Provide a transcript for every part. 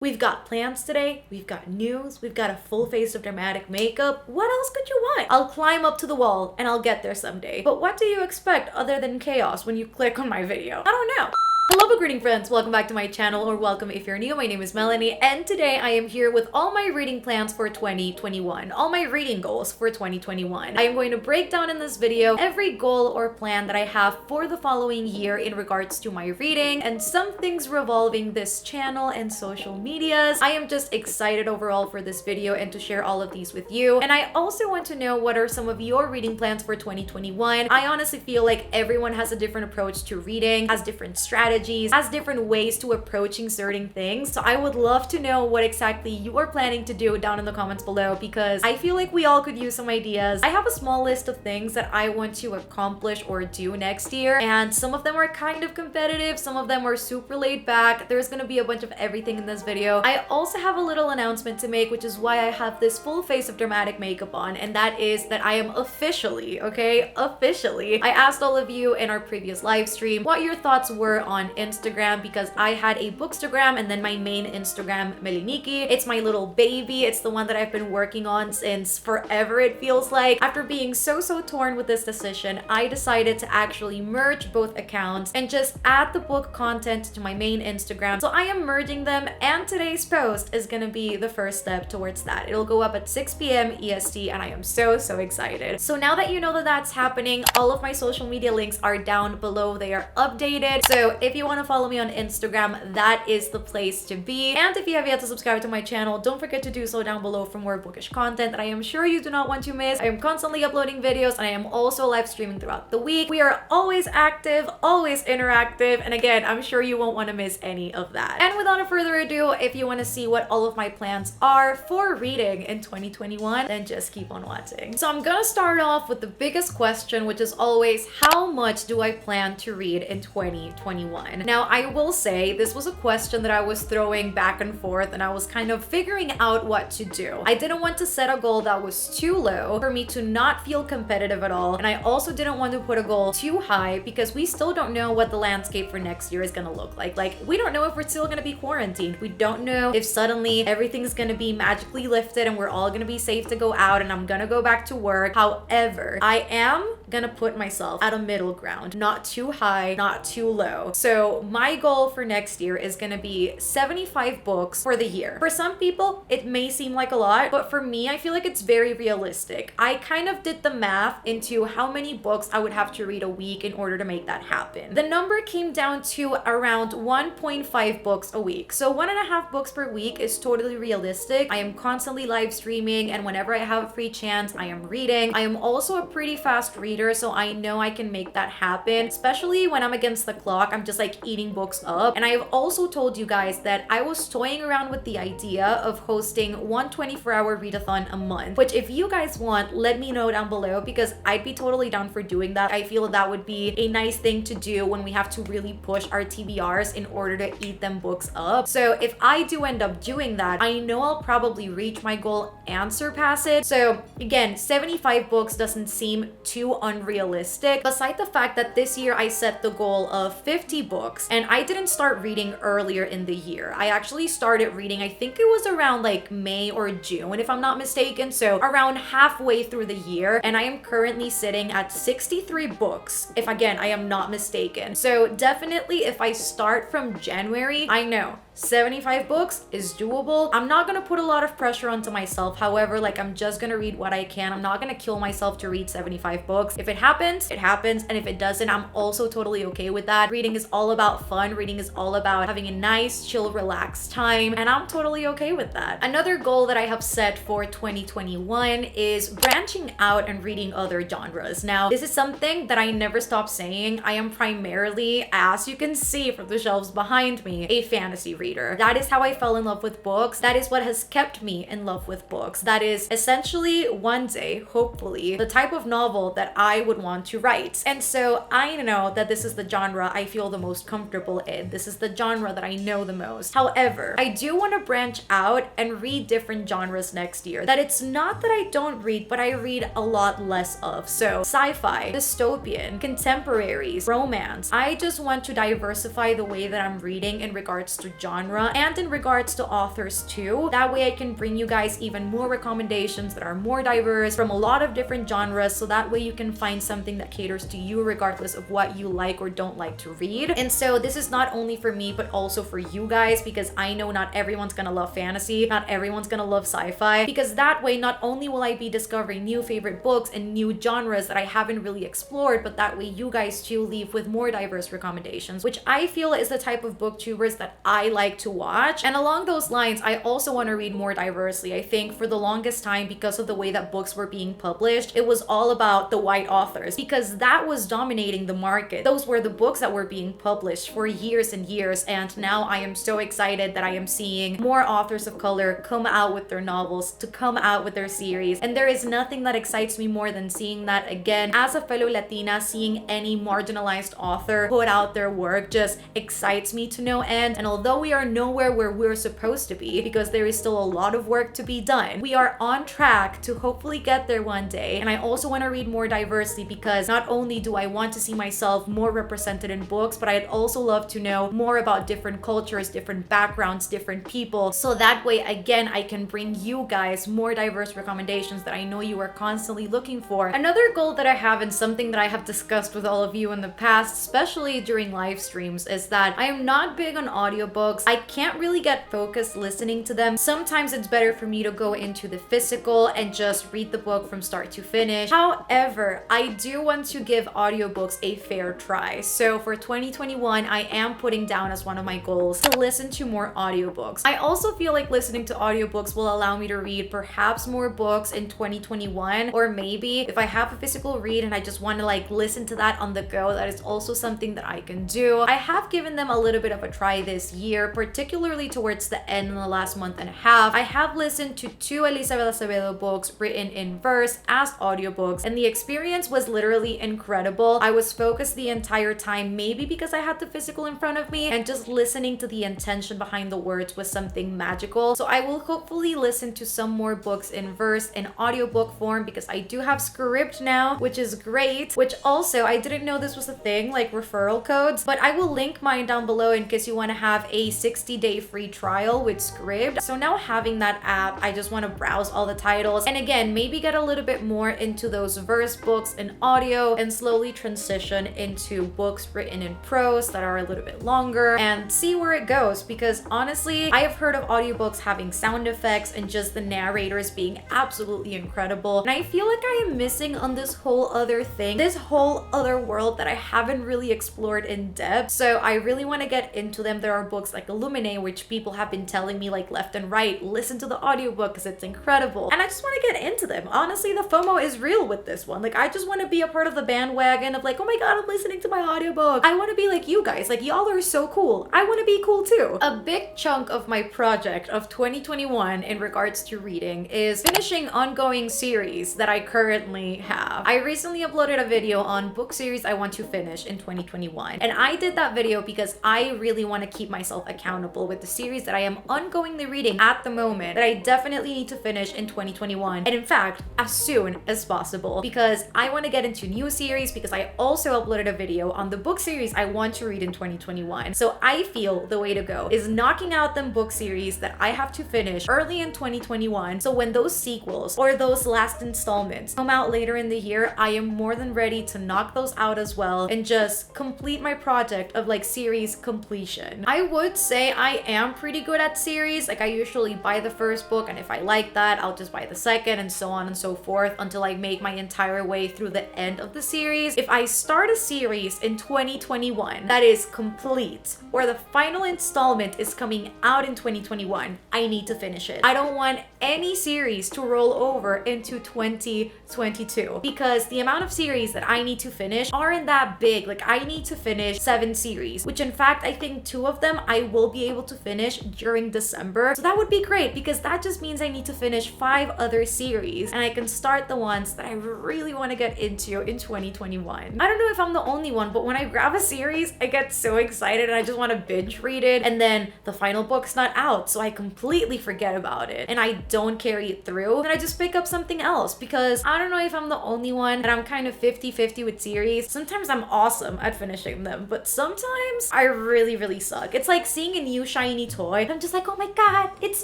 We've got plans today, we've got news, we've got a full face of dramatic makeup. What else could you want? I'll climb up to the wall and I'll get there someday. But what do you expect other than chaos when you click on my video? I don't know. Hello book reading friends, welcome back to my channel, or welcome if you're new. My name is Melanie and today I am here with all my reading plans for 2021, all my reading goals for 2021. I am going to break down in this video every goal or plan that I have for the following year in regards to my reading and some things revolving this channel and social medias. I am just excited overall for this video and to share all of these with you. And I also want to know what are some of your reading plans for 2021. I honestly feel like everyone has a different approach to reading, has different strategies, has different ways to approaching certain things. So I would love to know what exactly you are planning to do down in the comments below, because I feel like we all could use some ideas. I have a small list of things that I want to accomplish or do next year, and some of them are kind of competitive, some of them are super laid back. There's gonna be a bunch of everything in this video. I also have a little announcement to make, which is why I have this full face of dramatic makeup on, and that is that I am officially, okay, officially, I asked all of you in our previous live stream what your thoughts were on Instagram, because I had a Bookstagram and then my main Instagram, Meliniki. It's my little baby. It's the one that I've been working on since forever, it feels like. After being so torn with this decision, I decided to actually merge both accounts and just add the book content to my main Instagram. So I am merging them, and today's post is gonna be the first step towards that. It'll go up at 6 p.m. EST and I am so excited. So now that you know that that's happening, all of my social media links are down below. They are updated. So if you want to follow me on Instagram, that is the place to be. And if you have yet to subscribe to my channel, don't forget to do so down below for more bookish content that I am sure you do not want to miss. I am constantly uploading videos and I am also live streaming throughout the week. We are always active, always interactive, and again, I'm sure you won't want to miss any of that. And without further ado, if you want to see what all of my plans are for reading in 2021, then just keep on watching. So I'm gonna start off with the biggest question, which is always, how much do I plan to read in 2021? Now, I will say this was a question that I was throwing back and forth, and I was kind of figuring out what to do. I didn't want to set a goal that was too low for me to not feel competitive at all, and I also didn't want to put a goal too high because we still don't know what the landscape for next year is gonna look like. Like, we don't know if we're still gonna be quarantined. We don't know if suddenly everything's gonna be magically lifted and we're all gonna be safe to go out and I'm gonna go back to work. However, I am gonna put myself at a middle ground, not too high, not too low. So my goal for next year is gonna be 75 books for the year. For some people, it may seem like a lot, but for me, I feel like it's very realistic. I kind of did the math into how many books I would have to read a week in order to make that happen. The number came down to around 1.5 books a week. So 1.5 books per week is totally realistic. I am constantly live streaming, and whenever I have a free chance, I am reading. I am also a pretty fast reader, so I know I can make that happen, especially when I'm against the clock. I'm just like eating books up. And I have also told you guys that I was toying around with the idea of hosting one 24-hour readathon a month, which if you guys want, let me know down below, because I'd be totally down for doing that. I feel that would be a nice thing to do when we have to really push our TBRs in order to eat them books up. So if I do end up doing that, I know I'll probably reach my goal and surpass it. So again, 75 books doesn't seem too unrealistic, beside the fact that this year I set the goal of 50 books, and I didn't start reading earlier in the year. I actually started reading, I think it was around like May or June, if I'm not mistaken, so around halfway through the year, and I am currently sitting at 63 books, if again, I am not mistaken. So definitely if I start from January, I know 75 books is doable. I'm not gonna put a lot of pressure onto myself. However, like, I'm just gonna read what I can. I'm not gonna kill myself to read 75 books. If it happens, it happens. And if it doesn't, I'm also totally okay with that. Reading is all about fun. Reading is all about having a nice, chill, relaxed time. And I'm totally okay with that. Another goal that I have set for 2021 is branching out and reading other genres. Now, this is something that I never stop saying. I am primarily, as you can see from the shelves behind me, a fantasy reader. That is how I fell in love with books. That is what has kept me in love with books. That is essentially one day, hopefully, the type of novel that I would want to write. And so I know that this is the genre I feel the most comfortable in. This is the genre that I know the most. However, I do want to branch out and read different genres next year. That it's not that I don't read, but I read a lot less of. So sci-fi, dystopian, contemporaries, romance. I just want to diversify the way that I'm reading in regards to genre genre and in regards to authors too. That way I can bring you guys even more recommendations that are more diverse from a lot of different genres, so that way you can find something that caters to you regardless of what you like or don't like to read. And so this is not only for me but also for you guys, because I know not everyone's gonna love fantasy, not everyone's gonna love sci-fi, because that way not only will I be discovering new favorite books and new genres that I haven't really explored, but that way you guys too leave with more diverse recommendations, which I feel is the type of booktubers that I like to watch. And along those lines, I also want to read more diversely. I think for the longest time, because of the way that books were being published, it was all about the white authors, because that was dominating the market. Those were the books that were being published for years and years, and now I am so excited that I am seeing more authors of color come out with their novels, to come out with their series, and there is nothing that excites me more than seeing that again. As a fellow Latina, seeing any marginalized author put out their work just excites me to no end. And although we are nowhere where we're supposed to be, because there is still a lot of work to be done, we are on track to hopefully get there one day. And I also want to read more diversely, because not only do I want to see myself more represented in books, but I'd also love to know more about different cultures, different backgrounds, different people, so that way again I can bring you guys more diverse recommendations that I know you are constantly looking for. Another goal that I have, and something that I have discussed with all of you in the past, especially during live streams, is that I am not big on audiobooks. I can't really get focused listening to them. Sometimes it's better for me to go into the physical and just read the book from start to finish. However, I do want to give audiobooks a fair try. So for 2021, I am putting down as one of my goals to listen to more audiobooks. I also feel like listening to audiobooks will allow me to read perhaps more books in 2021, or maybe if I have a physical read and I just want to like listen to that on the go, that is also something that I can do. I have given them a little bit of a try this year, particularly towards the end in the last month and a half. I have listened to 2 Elizabeth Acevedo books written in verse as audiobooks, and the experience was literally incredible. I was focused the entire time, maybe because I had the physical in front of me, and just listening to the intention behind the words was something magical. So I will hopefully listen to some more books in verse in audiobook form, because I do have Script now, which is great, which also I didn't know this was a thing, like referral codes, but I will link mine down below in case you want to have a 60-day free trial with Script. So now having that app, I just want to browse all the titles and again maybe get a little bit more into those verse books in audio and slowly transition into books written in prose that are a little bit longer and see where it goes, because honestly I have heard of audiobooks having sound effects and just the narrators being absolutely incredible, and I feel like I am missing on this whole other thing, this whole other world that I haven't really explored in depth. So I really want to get into them. There are books like Illuminate, which people have been telling me like left and right, listen to the audiobook because it's incredible, and I just want to get into them. Honestly, the FOMO is real with this one. Like I just want to be a part of the bandwagon of like, oh my god, I'm listening to my audiobook. I want to be like you guys, like y'all are so cool. I want to be cool too. A big chunk of my project of 2021 in regards to reading is finishing ongoing series that I currently have. I recently uploaded a video on book series I want to finish in 2021, and I did that video because I really want to keep myself accountable with the series that I am ongoingly reading at the moment that I definitely need to finish in 2021, and in fact as soon as possible, because I want to get into new series, because I also uploaded a video on the book series I want to read in 2021. So I feel the way to go is knocking out them book series that I have to finish early in 2021, so when those sequels or those last installments come out later in the year, I am more than ready to knock those out as well and just complete my project of like series completion. I would say I am pretty good at series. Like I usually buy the first book, and if I like that, I'll just buy the second, and so on and so forth until I make my entire way through the end of the series. If I start a series in 2021 that is complete, or the final installment is coming out in 2021, I need to finish it. I don't want any series to roll over into 2022, because the amount of series that I need to finish aren't that big. Like I need to finish 7 series, which in fact I think 2 of them I will be able to finish during December. So that would be great, because that just means I need to finish 5 other series, and I can start the ones that I really want to get into in 2021. I don't know if I'm the only one, but when I grab a series, I get so excited and I just want to binge read it, and then the final book's not out, so I completely forget about it and I don't carry it through, and I just pick up something else, because I don't know if I'm the only one, and I'm kind of 50-50 with series. Sometimes I'm awesome at finishing them, but sometimes I really suck. It's like seeing a new shiny toy, I'm just like, oh my god, it's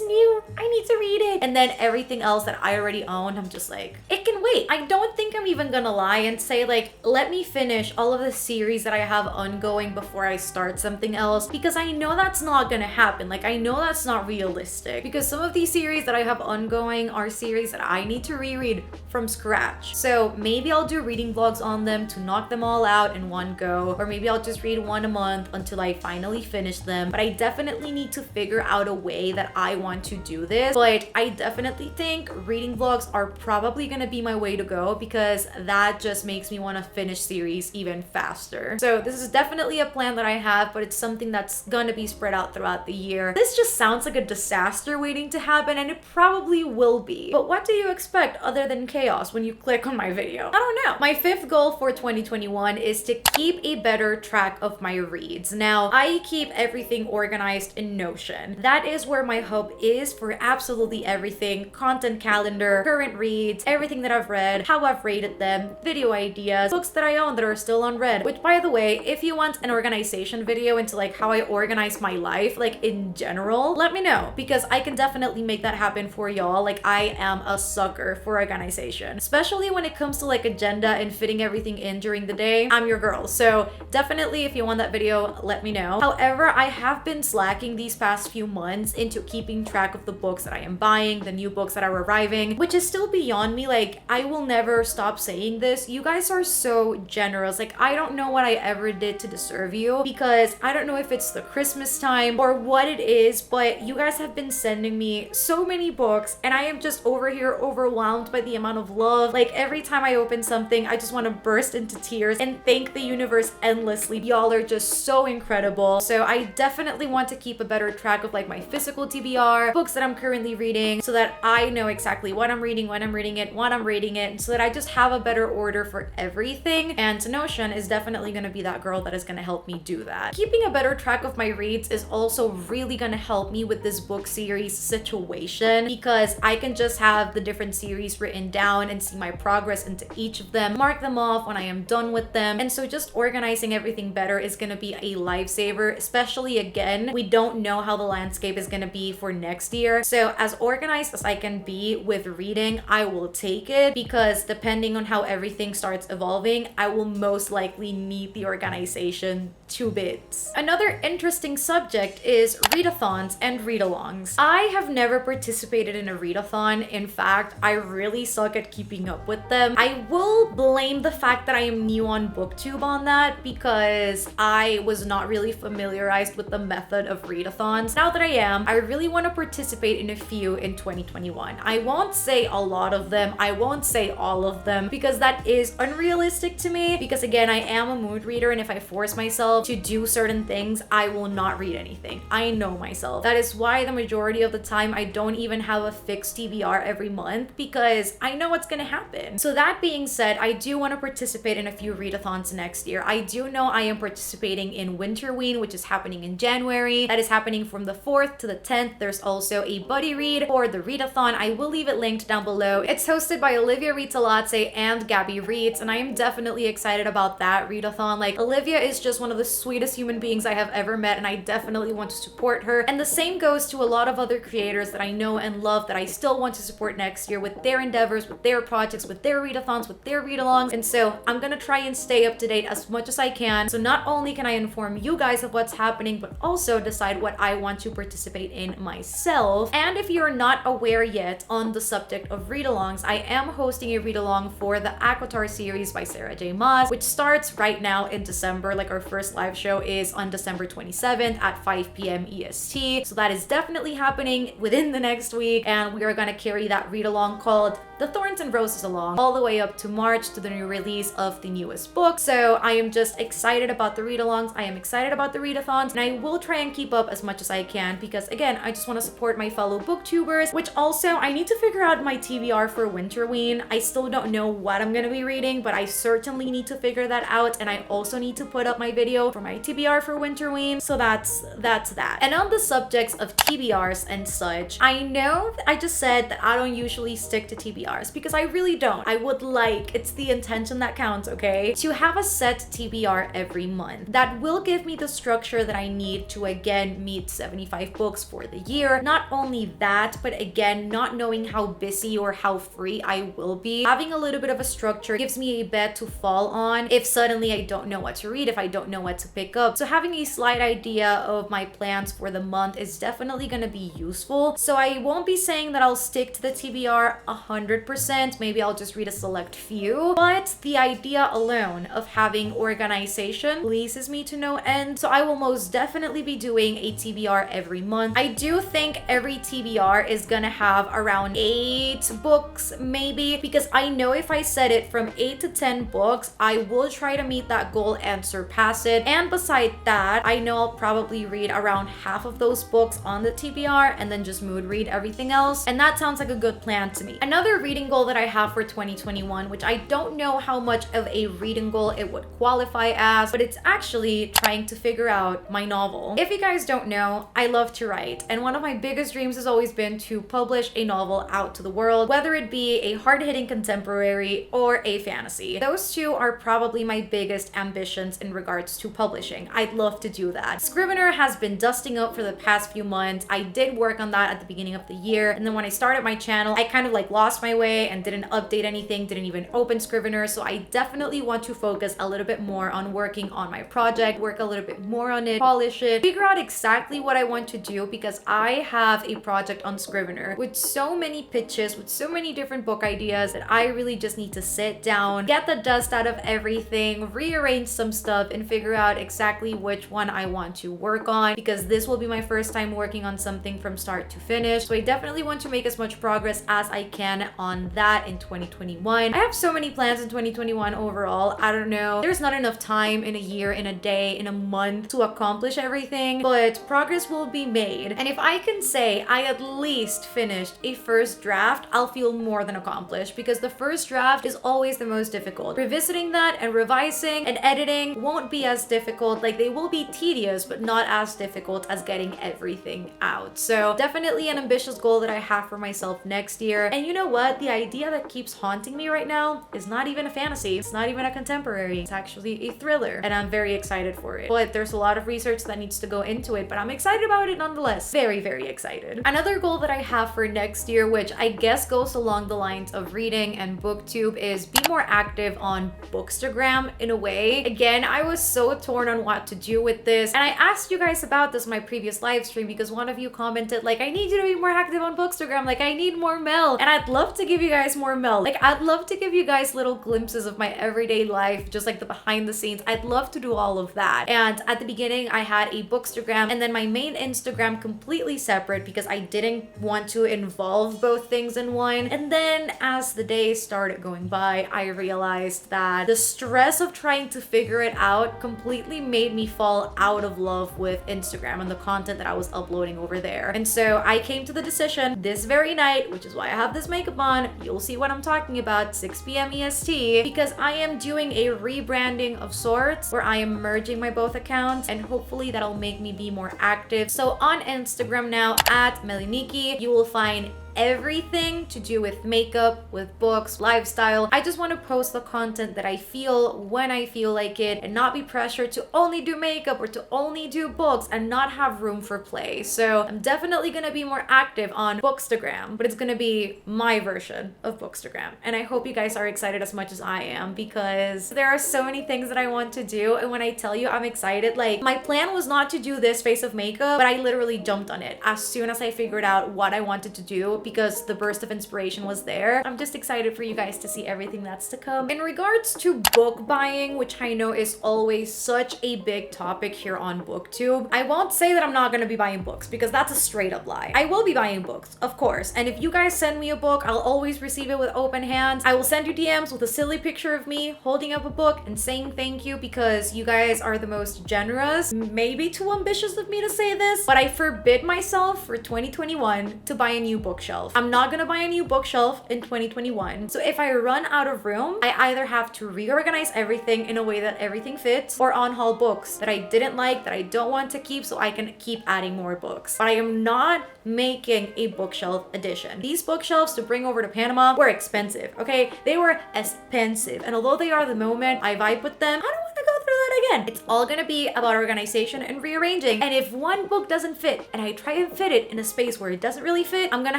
new, I need to read it. And then everything else that I already own, I'm just like, it can wait. I don't think I'm even gonna lie and say like, let me finish all of the series that I have ongoing before I start something else, because I know that's not gonna happen. Like, I know that's not realistic, because some of these series that I have ongoing are series that I need to reread from scratch. So maybe I'll do reading vlogs on them to knock them all out in one go, or maybe I'll just read one a month until I finally finish them. But I definitely need to figure out a way that I want to do this. But I definitely think reading vlogs are probably gonna be my way to go, because that just makes me want to finish series even faster. So this is definitely a plan that I have, but it's something that's gonna be spread out throughout the year. This just sounds like a disaster waiting to happen, and it probably will be. But what do you expect other than chaos when you click on my video? I don't know. My fifth goal for 2021 is to keep a better track of my reads. Now, I keep everything organized in Notion. That is where my hub is for absolutely everything: content calendar, current reads, everything that I've read, how I've rated them, video ideas, books that I own that are still unread. Which, by the way, if you want an organization video into like how I organize my life, like in general, let me know, because I can definitely make that happen for y'all. Like, I am a sucker for organization, especially when it comes to like agenda and fitting everything in during the day. I'm your girl. So definitely, if you want that video, let me know. However, I have been slacking these past few months into keeping track of the books that I am buying, the new books that are arriving, which is still beyond me. Like, I will never stop saying this. You guys are so generous. Like, I don't know what I ever did to deserve you, because I don't know if it's the Christmas time or what it is, but you guys have been sending me so many books, and I am just over here overwhelmed by the amount of love. Like, every time I open something, I just want to burst into tears and thank the universe endlessly. Y'all are just so incredible. So I definitely want to keep a better track of like my physical TBR, books that I'm currently reading, so that I know exactly what I'm reading, when I'm reading it, what I'm rating it, so that I just have a better order for everything. And Notion is definitely going to be that girl that is going to help me do that. Keeping a better track of my reads is also really going to help me with this book series situation, because I can just have the different series written down and see my progress into each of them, mark them off when I am done with them. And so just organizing everything better is going to be a lifesaver, especially again, we don't know how the landscape is going to be for next year. So as organized as I can be with reading, I will take it, because depending on how everything starts evolving, I will most likely need the organization to bits. Another interesting subject is readathons and read-alongs. I have never participated in a readathon. In fact, I really suck at keeping up with them. I will blame the fact that I am new on BookTube on that, because I was not really familiarized with the method of readathons. Now that I am, I really want to participate in a few in 2021. I won't say a lot of them, I won't say all of them, because that is unrealistic to me, because again, I am a mood reader, and if I force myself to do certain things, I will not read anything. I know myself. That is why the majority of the time I don't even have a fixed TBR every month, because I know what's gonna happen. So that being said, I do want to participate in a few readathons next year. I do know I am participating in Winterween, which is happening in January. That is happening from the 4th to the 10th. There's also a buddy read for the readathon. I will leave it linked down below. It's hosted by Olivia Reads a Latte and Gabby Reads, and I am definitely excited about that readathon. Like, Olivia is just one of the sweetest human beings I have ever met, and I definitely want to support her. And the same goes to a lot of other creators that I know and love that I still want to support next year with their endeavors, with their projects, with their readathons, with their read-alongs. And so I'm gonna try and stay up to date as much as I can. So not only can I inform you guys of what's happening, but also decide what I want to participate in myself. And if you're not aware yet on the subject of read-alongs, I am hosting a read-along for the Aquatar series by Sarah J. Maas, which starts right now in December. Like, our first live show is on December 27th at 5 p.m. EST. So that is definitely happening within the next week, and we are gonna carry that read-along called The Thorns and Roses along all the way up to March, to the new release of the newest book. So I am just excited about the read-alongs. I am excited about the readathons, and I will try and keep up as much as I can, because again, I just want to support my fellow booktubers, which also I need to figure out my TBR for Winterween. I still don't know what I'm gonna be reading, but I certainly need to figure that out, and I also need to put up my video for my TBR for Winterween. So that's that. And on the subjects of TBRs and such, I know that I just said that I don't usually stick to TBR TBRs because I really don't. I would like, it's the intention that counts, okay? To have a set TBR every month that will give me the structure that I need to again meet 75 books for the year. Not only that, but again, not knowing how busy or how free I will be, having a little bit of a structure gives me a bed to fall on if suddenly I don't know what to read, if I don't know what to pick up. So having a slight idea of my plans for the month is definitely going to be useful. So I won't be saying that I'll stick to the TBR 100%. Maybe I'll just read a select few, but the idea alone of having organization pleases me to no end. So I will most definitely be doing a TBR every month. I do think every TBR is gonna have around 8 books maybe, because I know if I set it from 8 to 10 books, I will try to meet that goal and surpass it. And beside that, I know I'll probably read around half of those books on the TBR and then just mood read everything else. And that sounds like a good plan to me. Another reading goal that I have for 2021, which I don't know how much of a reading goal it would qualify as, but it's actually trying to figure out my novel. If you guys don't know, I love to write, and one of my biggest dreams has always been to publish a novel out to the world, whether it be a hard-hitting contemporary or a fantasy. Those two are probably my biggest ambitions in regards to publishing. I'd love to do that. Scrivener has been dusting up for the past few months. I did work on that at the beginning of the year, and then when I started my channel, I kind of like lost my way and didn't update anything, didn't even open Scrivener. So I definitely want to focus a little bit more on working on my project, work a little bit more on it, polish it, figure out exactly what I want to do, because I have a project on Scrivener with so many pitches, with so many different book ideas that I really just need to sit down, get the dust out of everything, rearrange some stuff, and figure out exactly which one I want to work on, because this will be my first time working on something from start to finish. So I definitely want to make as much progress as I can on that in 2021. I have so many plans in 2021 overall. I don't know. There's not enough time in a year, in a day, in a month to accomplish everything, but progress will be made. And if I can say I at least finished a first draft, I'll feel more than accomplished, because the first draft is always the most difficult. Revisiting that and revising and editing won't be as difficult. Like, they will be tedious, but not as difficult as getting everything out. So definitely an ambitious goal that I have for myself next year. And you know what? The idea that keeps haunting me right now is not even a fantasy. It's not even a contemporary. It's actually a thriller, and I'm very excited for it. But there's a lot of research that needs to go into it, but I'm excited about it nonetheless. Very, very excited. Another goal that I have for next year, which I guess goes along the lines of reading and booktube, is be more active on Bookstagram in a way. Again, I was so torn on what to do with this, and I asked you guys about this in my previous live stream because one of you commented like, I need you to be more active on Bookstagram, like I need more Mel. And I'd love to give you guys more Mel. Like, I'd love to give you guys little glimpses of my everyday life, just like the behind the scenes. I'd love to do all of that. And at the beginning I had a Bookstagram and then my main Instagram completely separate because I didn't want to involve both things in one. And then as the days started going by, I realized that the stress of trying to figure it out completely made me fall out of love with Instagram and the content that I was uploading over there. And so I came to the decision this very night, which is why I have this makeup on, you'll see what I'm talking about, 6 p.m. EST, because I am doing a rebranding of sorts where I am merging my both accounts, and hopefully that'll make me be more active. So on Instagram now, at Meliniki, you will find everything to do with makeup, with books, lifestyle. I just want to post the content that I feel when I feel like it, and not be pressured to only do makeup or to only do books and not have room for play. So I'm definitely gonna be more active on Bookstagram, but it's gonna be my version of Bookstagram. And I hope you guys are excited as much as I am, because there are so many things that I want to do. And when I tell you I'm excited, like, my plan was not to do this face of makeup, but I literally jumped on it as soon as I figured out what I wanted to do, because the burst of inspiration was there. I'm just excited for you guys to see everything that's to come. In regards to book buying, which I know is always such a big topic here on BookTube, I won't say that I'm not gonna be buying books, because that's a straight up lie. I will be buying books, of course. And if you guys send me a book, I'll always receive it with open hands. I will send you DMs with a silly picture of me holding up a book and saying thank you, because you guys are the most generous. Maybe too ambitious of me to say this, but I forbid myself for 2021 to buy a new bookshelf. bookshelf. I'm not gonna buy a new bookshelf in 2021. So if I run out of room, I either have to reorganize everything in a way that everything fits, or on-haul books that I didn't like, that I don't want to keep, so I can keep adding more books. But I am not making a bookshelf edition. These bookshelves to bring over to Panama were expensive, okay? They were expensive. And although they are the moment I vibe with them, I don't want to go through that again. It's all gonna be about organization and rearranging. And if one book doesn't fit and I try and fit it in a space where it doesn't really fit, I'm gonna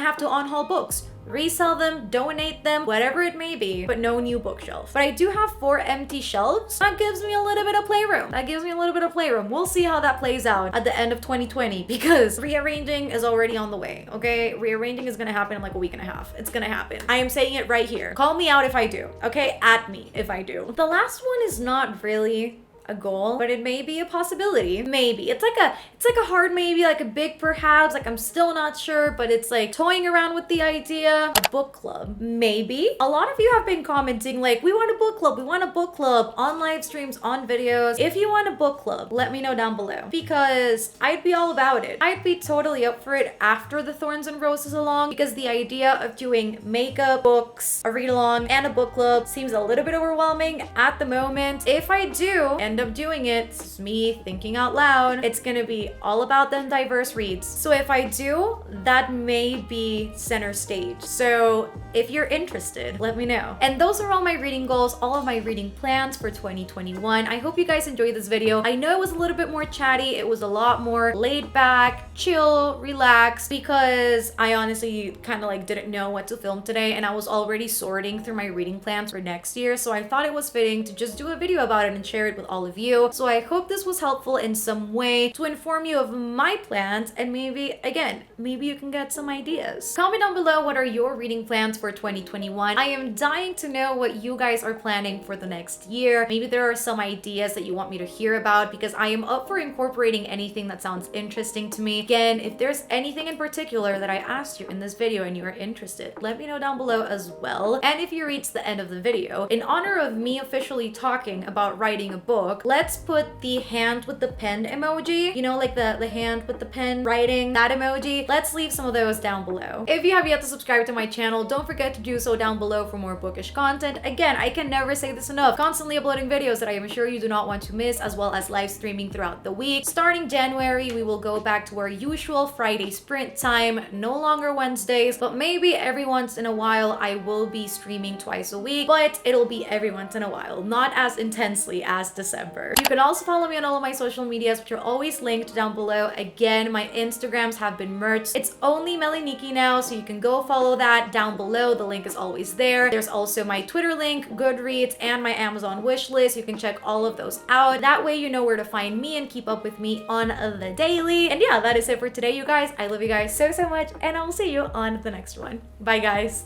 have to on-haul books, resell them, donate them, whatever it may be, but no new bookshelf. But I do have 4 empty shelves. That gives me a little bit of playroom. We'll see how that plays out at the end of 2020, because rearranging is already on the way, okay? Rearranging is gonna happen in like a week and a half. It's gonna happen. I am saying it right here. Call me out if I do, okay? At me if I do. The last one is not really a goal, but it may be a possibility. Maybe. It's like a hard maybe, like a big perhaps, like I'm still not sure, but it's like toying around with the idea. A book club. Maybe. A lot of you have been commenting like, we want a book club on live streams, on videos. If you want a book club, let me know down below, because I'd be all about it. I'd be totally up for it after the Thorns and Roses along, because the idea of doing makeup, books, a read along, and a book club seems a little bit overwhelming at the moment. If I do end up doing it, it's me thinking out loud, it's gonna be all about them diverse reads. So if I do, that may be center stage. So if you're interested, let me know. And those are all my reading goals, all of my reading plans for 2021. I hope you guys enjoyed this video. I know it was a little bit more chatty. It was a lot more laid back, chill, relaxed, because I honestly kind of like didn't know what to film today, and I was already sorting through my reading plans for next year. So I thought it was fitting to just do a video about it and share it with all of you. So I hope this was helpful in some way to inform you of my plans, and maybe, again, maybe you can get some ideas. Comment down below, what are your reading plans for 2021? I am dying to know what you guys are planning for the next year. Maybe there are some ideas that you want me to hear about, because I am up for incorporating anything that sounds interesting to me. Again, if there's anything in particular that I asked you in this video and you are interested, let me know down below as well. And if you reach the end of the video, in honor of me officially talking about writing a book, let's put the hand with the pen emoji, you know, like the hand with the pen writing, that emoji. Let's leave some of those down below. If you have yet to subscribe to my channel, don't forget to do so down below for more bookish content. Again, I can never say this enough. Constantly uploading videos that I am sure you do not want to miss, as well as live streaming throughout the week. Starting January, we will go back to our usual Friday sprint time, no longer Wednesdays, but maybe every once in a while I will be streaming twice a week, but it'll be every once in a while, not as intensely as December. You can also follow me on all of my social medias, which are always linked down below. Again, my Instagrams have been merged. It's only Meliniki now, so you can go follow that down below. The link is always there. There's also my Twitter link, Goodreads, and my Amazon wishlist. You can check all of those out. That way you know where to find me and keep up with me on the daily. And yeah, that is it for today, you guys. I love you guys so much, and I'll see you on the next one. Bye, guys.